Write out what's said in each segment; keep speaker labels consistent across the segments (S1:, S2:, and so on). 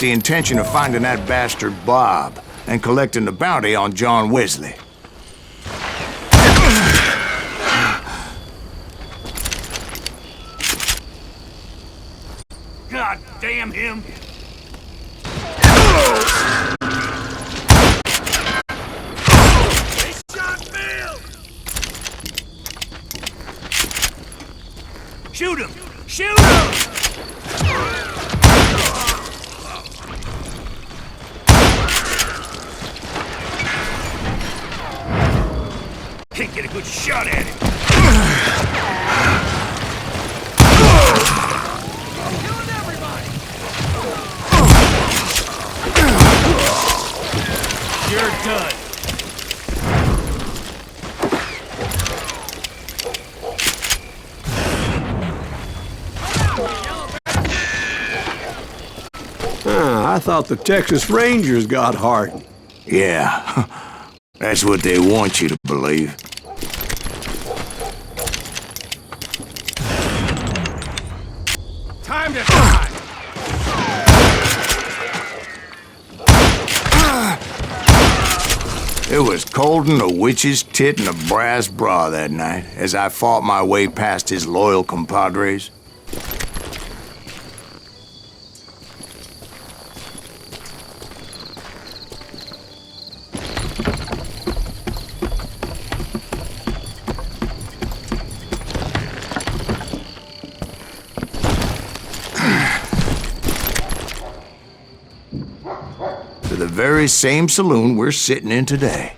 S1: with the intention of finding that bastard Bob and collecting the bounty on John Wesley.
S2: God damn him! They shot Bill! Shoot him! Shoot him! Can't get a good shot at him. Killing everybody. You're done.
S3: I thought the Texas Rangers got Hardin.
S1: Yeah, that's what they want you to believe.
S2: Time to die!
S1: It was cold in a witch's tit and a brass bra that night as I fought my way past his loyal compadres. To the very same saloon we're sitting in today.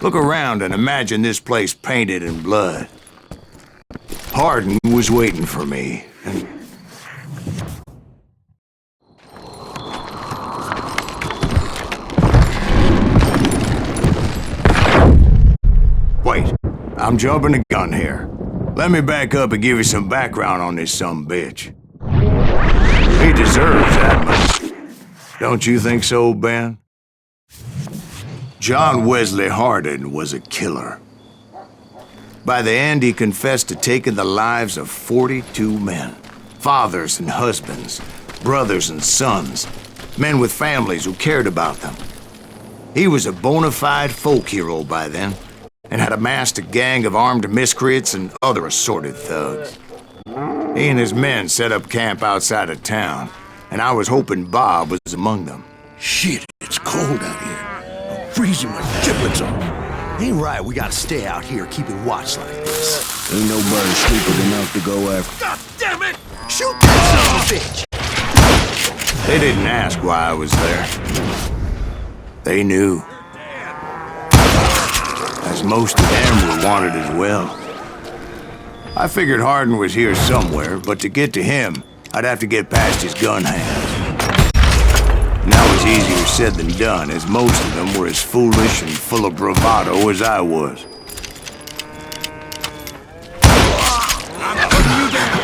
S1: Look around and imagine this place painted in blood. Hardin was waiting for me, and... Wait, I'm jumping the gun here. Let me back up and give you some background on this sumbitch. He deserves that much. Don't you think so, Ben? John Wesley Hardin was a killer. By the end, he confessed to taking the lives of 42 men. Fathers and husbands, brothers and sons, men with families who cared about them. He was a bona fide folk hero by then, and had amassed a gang of armed miscreants and other assorted thugs. He and his men set up camp outside of town, and I was hoping Bob was among them.
S4: Shit, it's cold out here. I'm freezing my giblets off. Ain't right, we gotta stay out here keeping watch like this.
S5: Ain't nobody stupid enough to go after...
S2: God damn it!
S4: Shoot that son of a bitch!
S1: They didn't ask why I was there. They knew. As most of them were wanted as well. I figured Hardin was here somewhere, but to get to him, I'd have to get past his gun hands. And that was easier said than done, as most of them were as foolish and full of bravado as I was.
S2: I'm putting you down!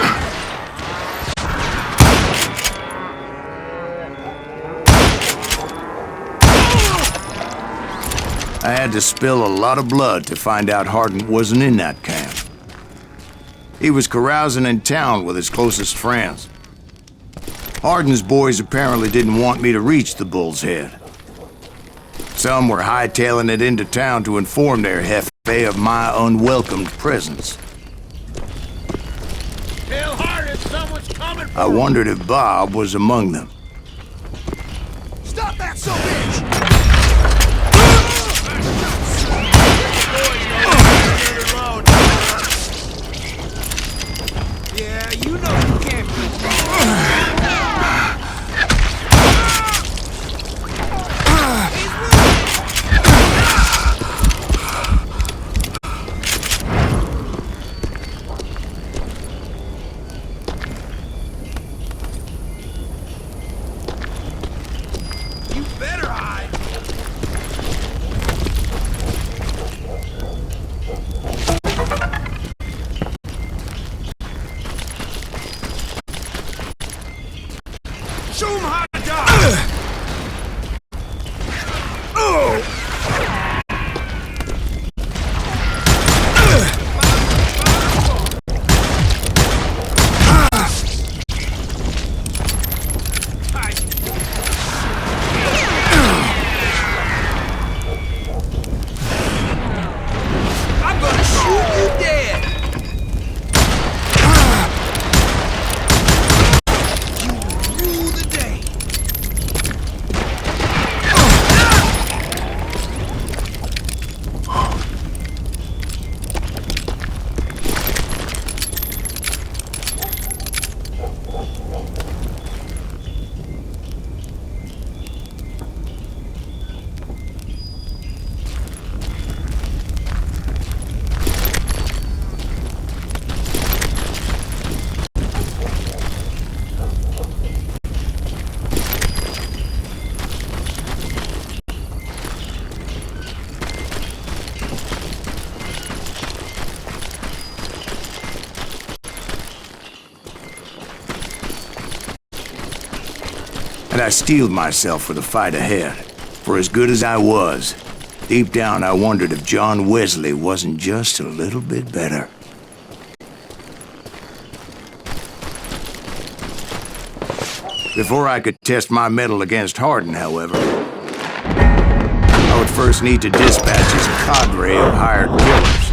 S1: I had to spill a lot of blood to find out Hardin wasn't in that camp. He was carousing in town with his closest friends. Hardin's boys apparently didn't want me to reach the Bull's Head. Some were hightailing it into town to inform their jefe of my unwelcomed presence.
S2: Tell Hardin someone's coming for
S1: I wondered if Bob was among them.
S4: Stop that son of a bitch!
S2: Yeah, you know you can't beat me. You better hide. Show him how to die! I'm gonna shoot you dead! You rule the day!
S1: And I steeled myself for the fight ahead. For as good as I was, deep down I wondered if John Wesley wasn't just a little bit better. Before I could test my mettle against Hardin, however, I would first need to dispatch his cadre of hired killers.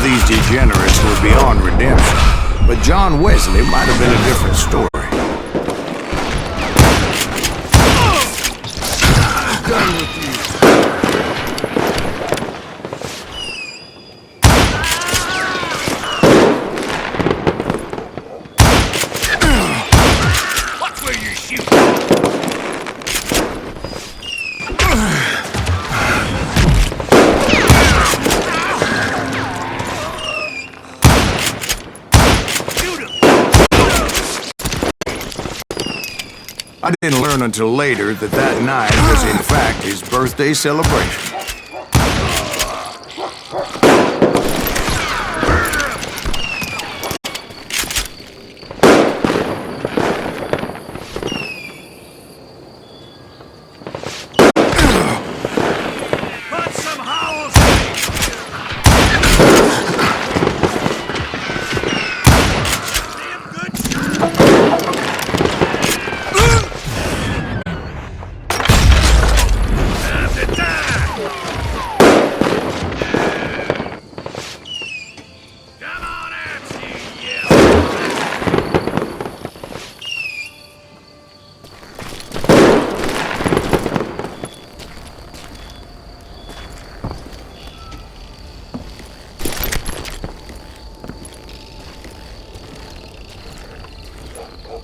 S1: These degenerates were beyond redemption, but John Wesley might have been a different story.
S2: I'm done with you! Watch where you shoot!
S1: I didn't learn until later that that night was in fact his birthday celebration.
S2: Put some howls in! Damn good shot!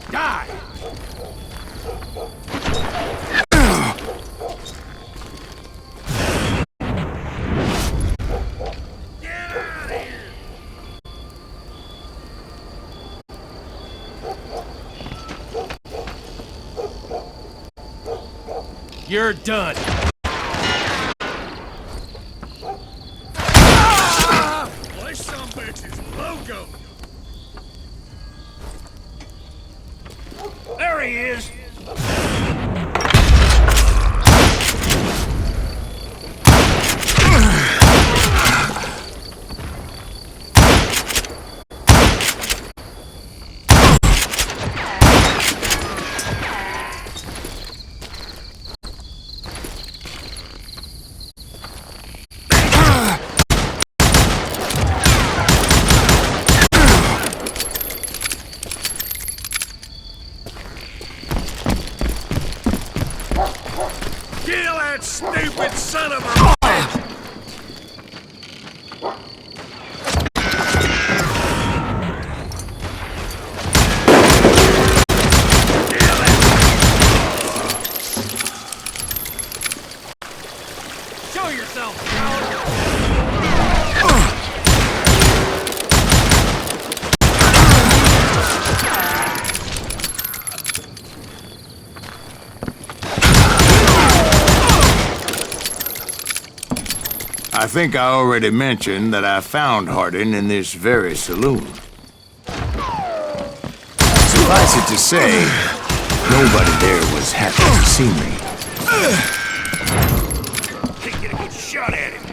S2: Die! Get out of here! You're done! Ah! Place some bitch's logo! There he is! Kill that stupid son of a...
S1: I think I already mentioned that I found Hardin in this very saloon. Suffice it to say, nobody there was happy to see me.
S2: Can't get a good shot at him.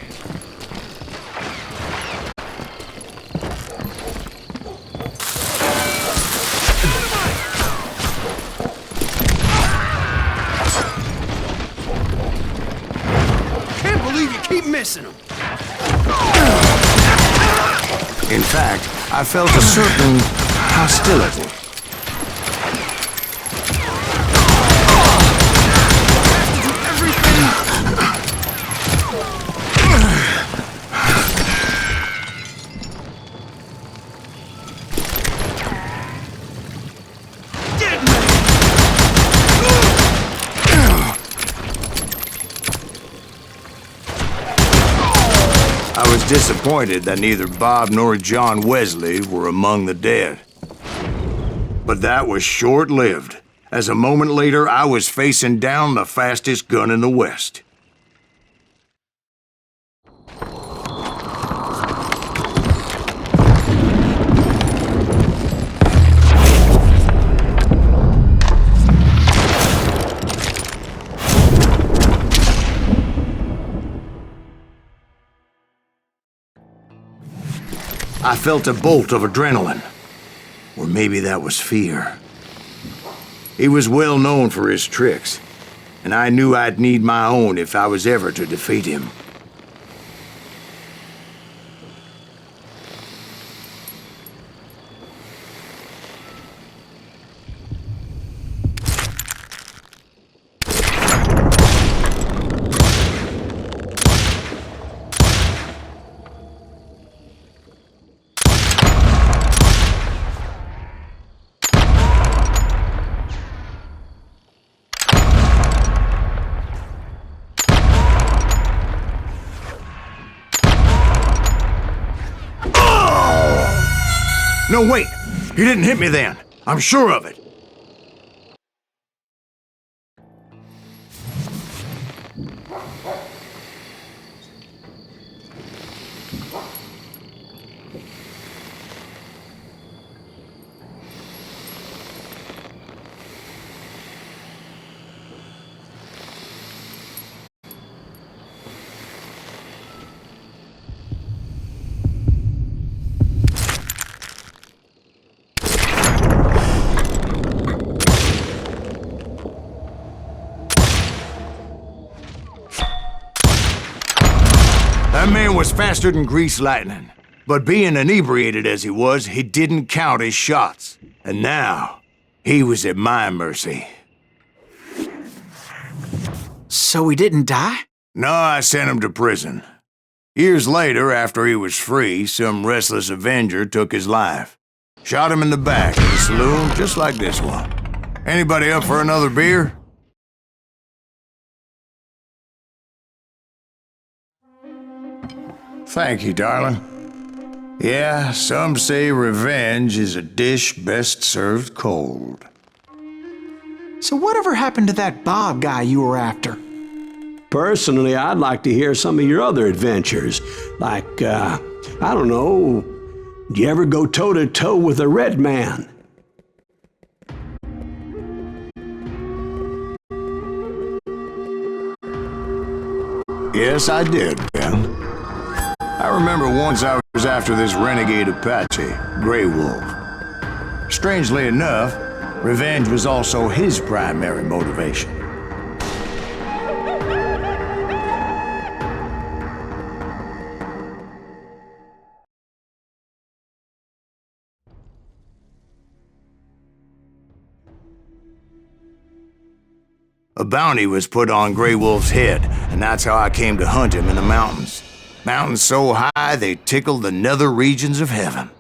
S4: Can't believe you keep missing them.
S1: In fact, I felt a certain hostility. I was disappointed that neither Bob nor John Wesley were among the dead. But that was short-lived, as a moment later I was facing down the fastest gun in the West. I felt a bolt of adrenaline. Or maybe that was fear. He was well known for his tricks, and I knew I'd need my own if I was ever to defeat him. No, wait! He didn't hit me then. I'm sure of it. That man was faster than greased lightning. But being inebriated as he was, he didn't count his shots. And now, he was at my mercy.
S6: So he didn't die?
S1: No, I sent him to prison. Years later, after he was free, some restless avenger took his life. Shot him in the back in a saloon just like this one. Anybody up for another beer? Thank you, darling. Yeah, some say revenge is a dish best served cold.
S6: So whatever happened to that Bob guy you were after?
S3: Personally, I'd like to hear some of your other adventures. Like, I don't know, do you ever go toe-to-toe with a red man?
S1: Yes, I did, Ben. I remember once I was after this renegade Apache, Grey Wolf. Strangely enough, revenge was also his primary motivation. A bounty was put on Grey Wolf's head, and that's how I came to hunt him in the mountains. Mountains so high they tickled the nether regions of heaven.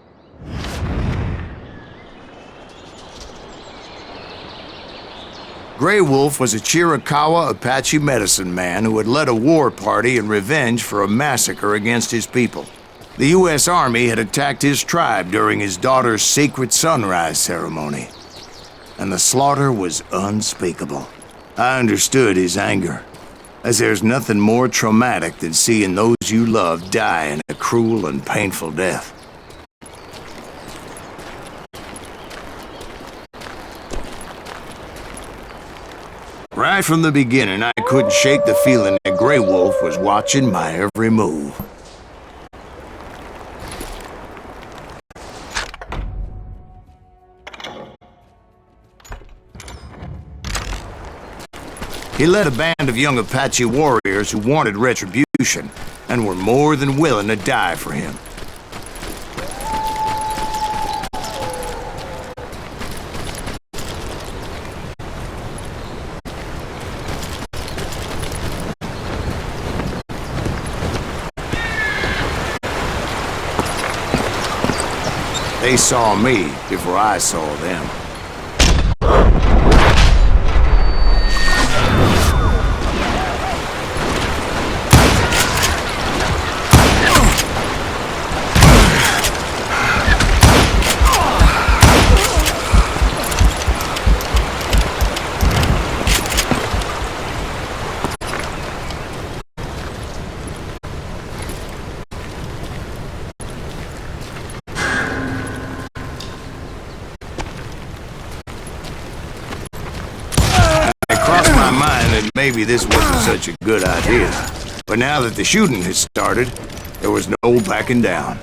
S1: Grey Wolf was a Chiricahua Apache medicine man who had led a war party in revenge for a massacre against his people. The U.S. Army had attacked his tribe during his daughter's sacred sunrise ceremony, and the slaughter was unspeakable. I understood his anger. as there's nothing more traumatic than seeing those you love die in a cruel and painful death. Right from the beginning, I couldn't shake the feeling that Grey Wolf was watching my every move. He led a band of young Apache warriors who wanted retribution and were more than willing to die for him. They saw me before I saw them. Maybe this wasn't such a good idea. But now that the shooting had started, there was no backing down.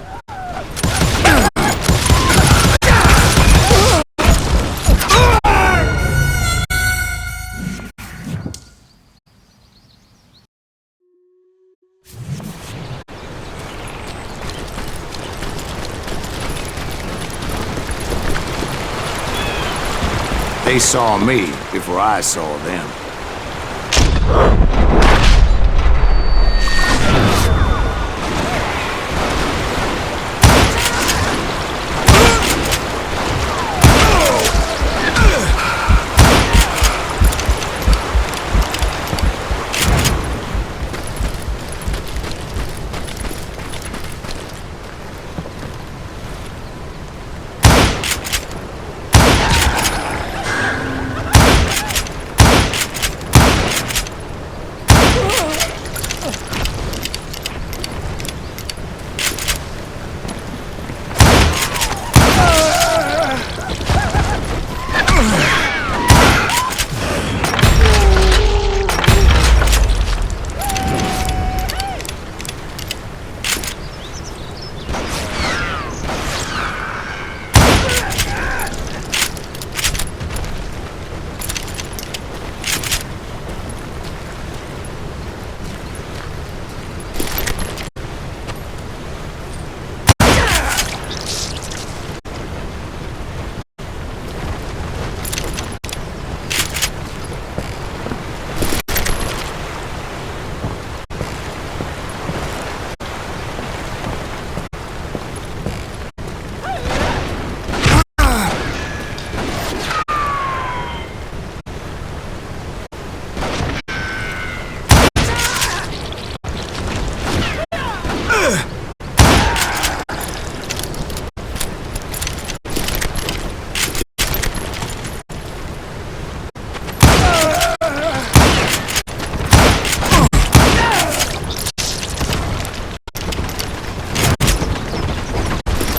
S1: They saw me before I saw them.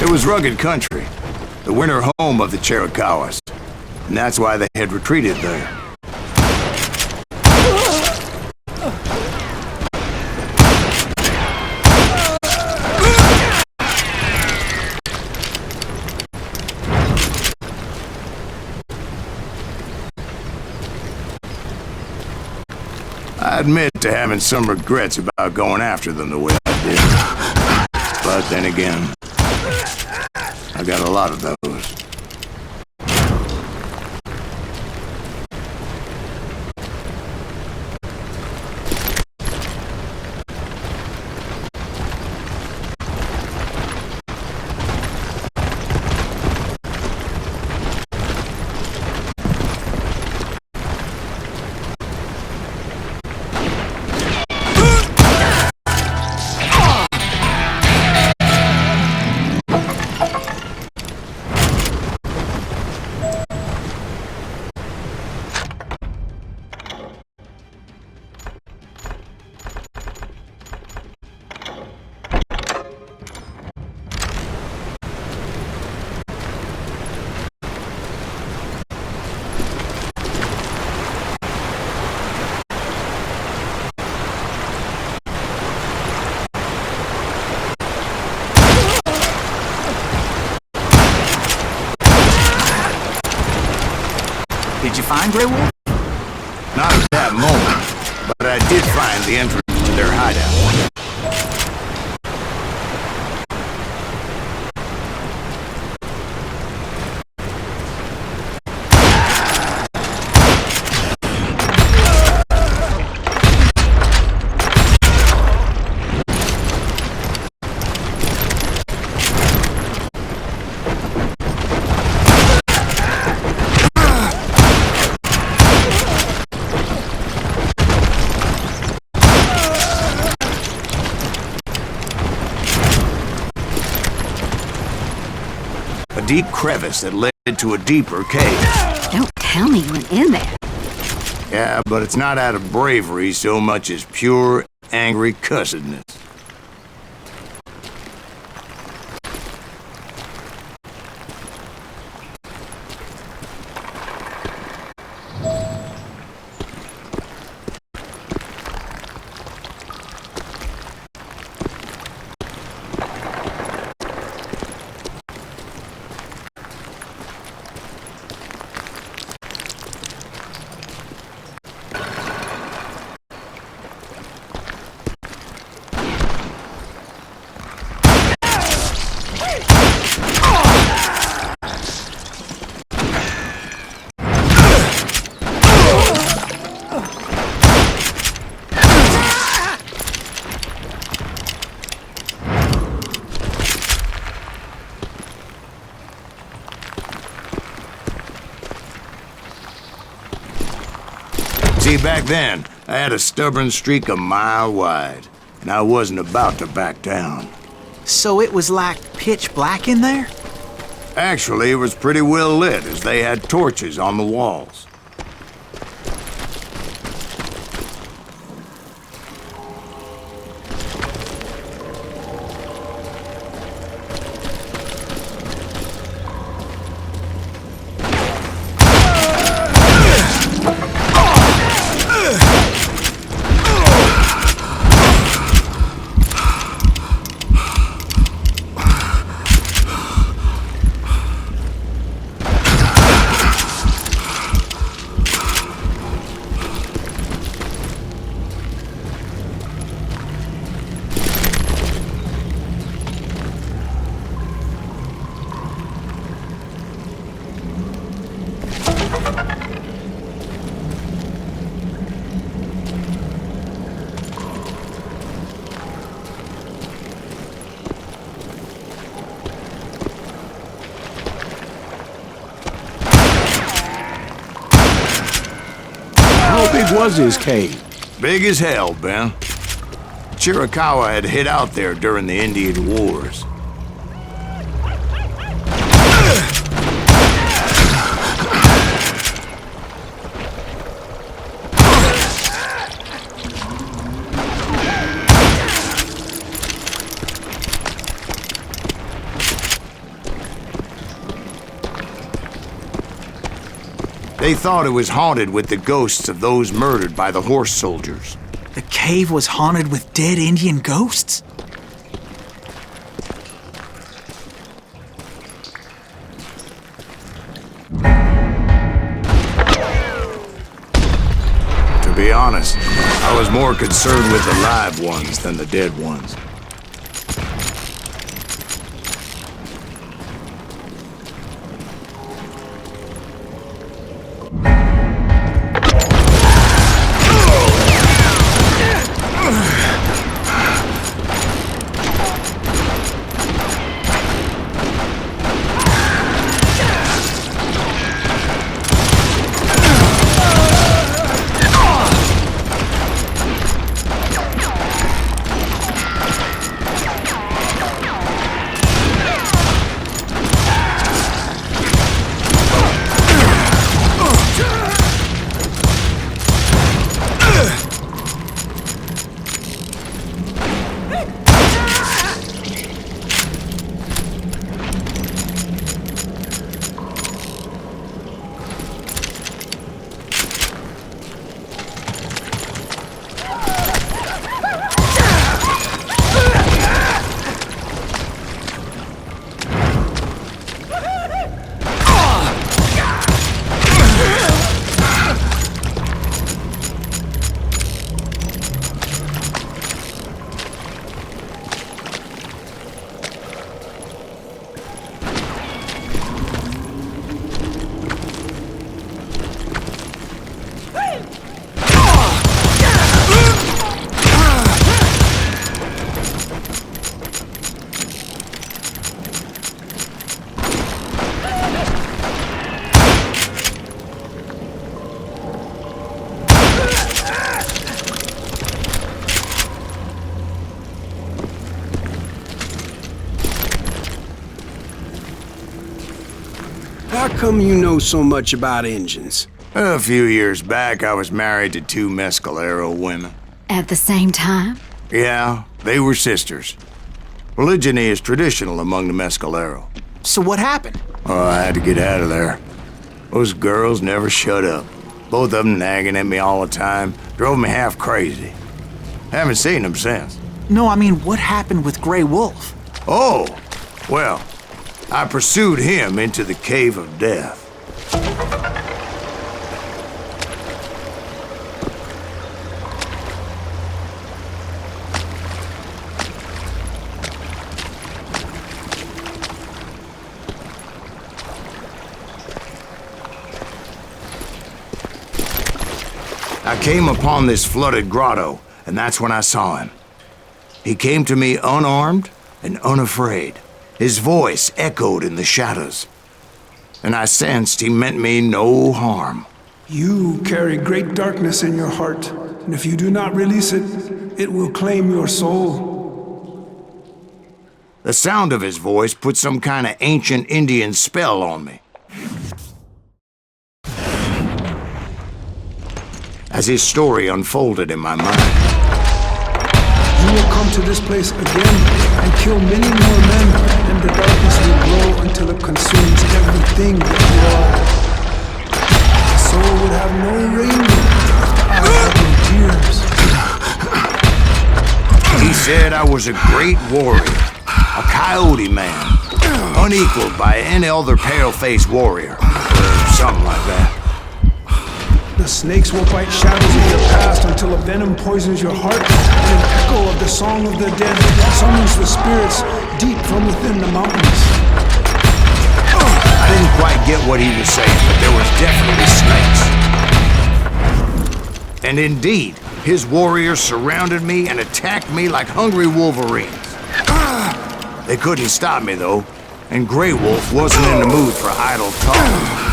S1: It was rugged country, the winter home of the Chiricahuas, and that's why they had retreated there. I admit to having some regrets about going after them the way I did. But then again, I got a lot of those.
S6: Did you find Grey Wolf?
S1: Not at that moment, but I did find the entrance to their hideout. A deep crevice that led to a deeper cave.
S7: Don't tell me you went in there.
S1: Yeah, but it's not out of bravery so much as pure, angry cussedness. See, back then, I had a stubborn streak a mile wide, and I wasn't about to back down.
S6: So it was like pitch black in there?
S1: Actually, it was pretty well lit, as they had torches on the walls.
S3: How big was his cave?
S1: Big as hell, Ben. Chiricahua had hid out there during the Indian Wars. They thought it was haunted with the ghosts of those murdered by the horse soldiers.
S6: The cave was haunted with dead Indian ghosts?
S1: To be honest, I was more concerned with the live ones than the dead ones.
S3: come you know so much about engines?
S1: A few years back, I was married to two Mescalero women.
S7: At the same time?
S1: Yeah, they were sisters. Polygyny is traditional among the Mescalero.
S6: So what happened?
S1: Oh, I had to get out of there. Those girls never shut up. Both of them nagging at me all the time. Drove me half crazy. Haven't seen them since.
S6: No, I mean, what happened with Grey Wolf?
S1: Oh, well, I pursued him into the Cave of Death. I came upon this flooded grotto, and that's when I saw him. He came to me unarmed and unafraid. His voice echoed in the shadows, and I sensed he meant me no harm.
S8: You carry great darkness in your heart, and if you do not release it, it will claim your soul.
S1: The sound of his voice put some kind of ancient Indian spell on me. As his story unfolded in my mind,
S8: You will come to this place again and kill many more men, and the darkness will grow until it consumes everything that you are. The soul would have no rainbow if the eyes have no tears.
S1: he said I was a great warrior, a coyote man, unequaled by any other pale-faced warrior, or something like that.
S8: The snakes will bite shadows of your past until a venom poisons your heart, and an echo of the song of the dead summons the spirits deep from within the mountains.
S1: I didn't quite get what he was saying, but there was definitely snakes. And indeed, his warriors surrounded me and attacked me like hungry wolverines. They couldn't stop me, though, and Grey Wolf wasn't in the mood for idle talk.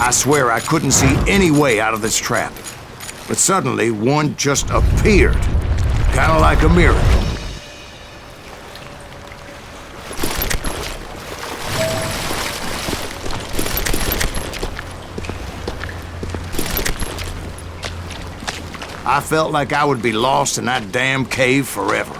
S1: I swear I couldn't see any way out of this trap. But suddenly, one just appeared. Kind of like a miracle. I felt like I would be lost in that damn cave forever.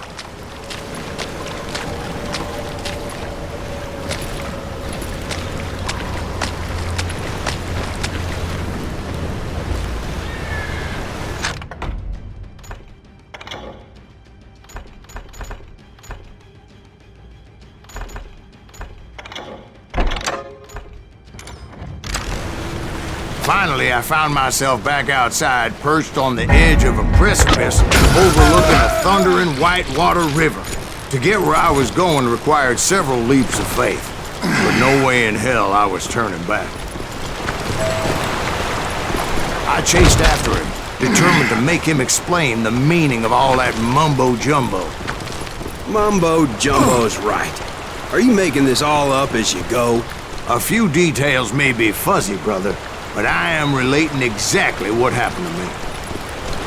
S1: Finally, I found myself back outside, perched on the edge of a precipice overlooking a thundering whitewater river. To get where I was going required several leaps of faith, but no way in hell I was turning back. I chased after him, determined to make him explain the meaning of all that mumbo-jumbo.
S5: Mumbo-jumbo's right. Are you making this all up as you go?
S1: A few details may be fuzzy, brother, but I am relating exactly what happened to me.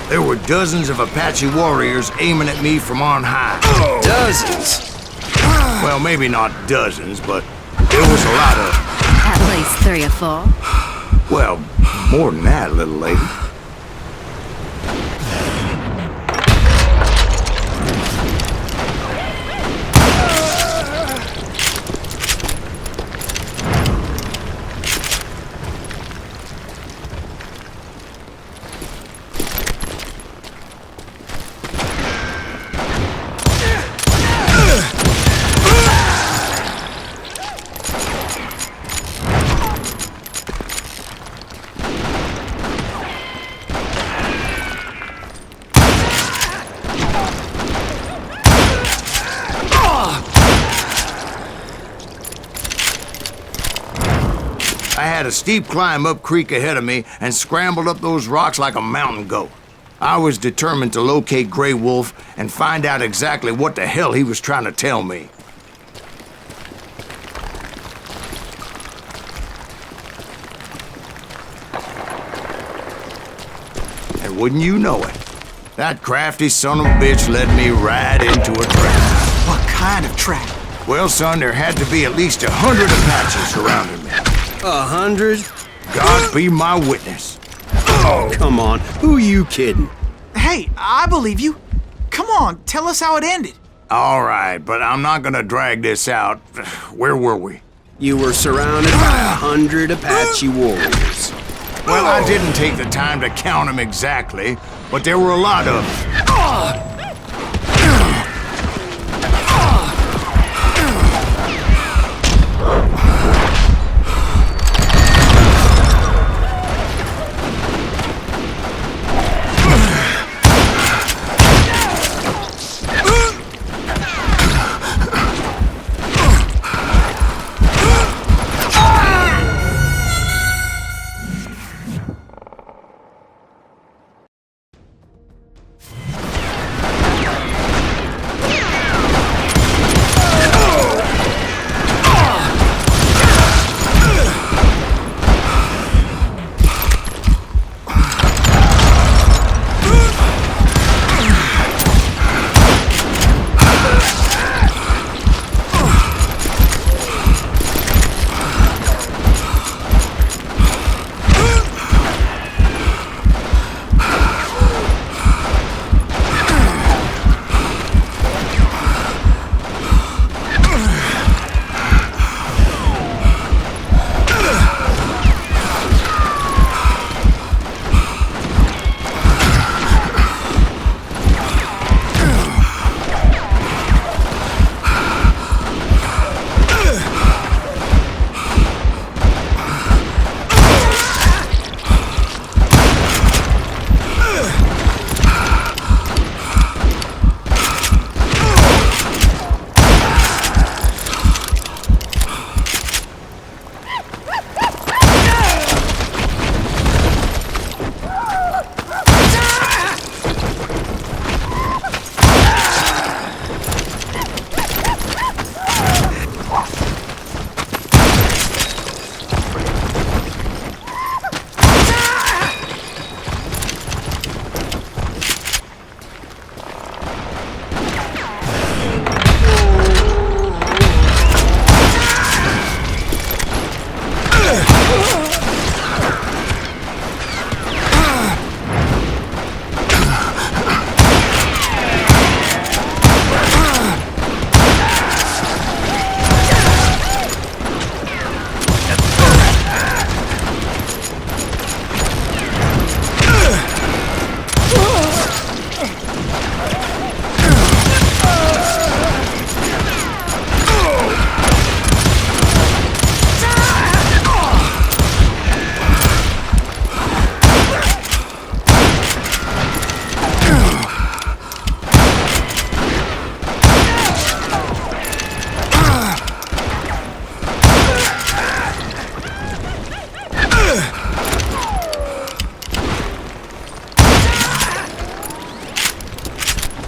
S1: There were dozens of Apache warriors aiming at me from on high.
S5: Dozens?
S1: Well, maybe not dozens, but there was a lot of...
S7: At least 3 or 4.
S1: Well, more than that, little lady. I had a steep climb up creek ahead of me and scrambled up those rocks like a mountain goat. I was determined to locate Grey Wolf and find out exactly what the hell he was trying to tell me. And wouldn't you know it, that crafty son of a bitch led me right into a trap.
S6: What kind of trap?
S1: Well, son, there had to be at least 100 Apaches surrounding me.
S5: 100?
S1: God be my witness.
S5: Oh, come on. Who are you kidding?
S6: Hey, I believe you. Come on, tell us how it ended.
S1: All right, but I'm not gonna drag this out. Where were we?
S5: You were surrounded by 100 Apache warriors.
S1: Well, I didn't take the time to count them exactly, but there were a lot of them.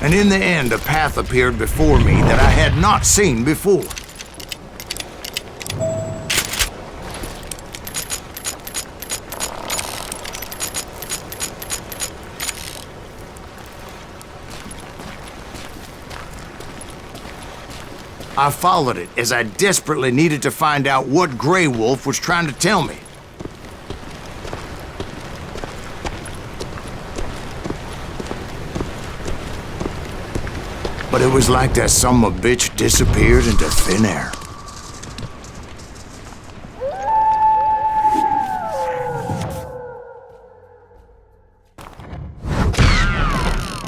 S1: And in the end, a path appeared before me that I had not seen before. I followed it as I desperately needed to find out what Grey Wolf was trying to tell me. But it was like that son of a bitch disappeared into thin air.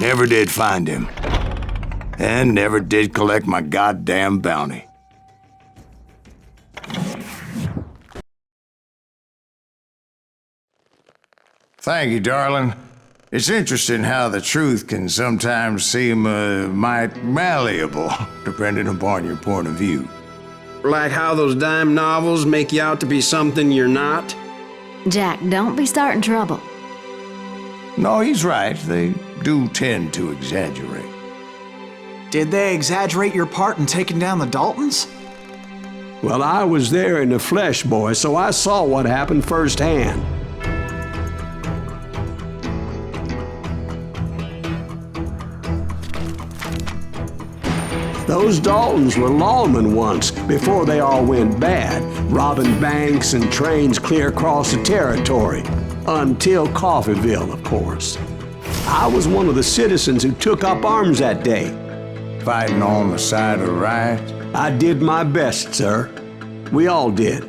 S1: Never did find him. And never did collect my goddamn bounty. Thank you, darling. It's interesting how the truth can sometimes seem might malleable, depending upon your point of view.
S5: Like how those dime novels make you out to be something you're not?
S7: Jack, don't be starting trouble.
S1: No, he's right. They do tend to exaggerate.
S6: Did they exaggerate your part in taking down the Daltons?
S3: Well, I was there in the flesh, boy, so I saw what happened firsthand. Those Daltons were lawmen once, before they all went bad, robbing banks and trains clear across the territory. Until Coffeeville, of course. I was one of the citizens who took up arms that day.
S1: Fighting on the side of the riot?
S3: I did my best, sir. We all did.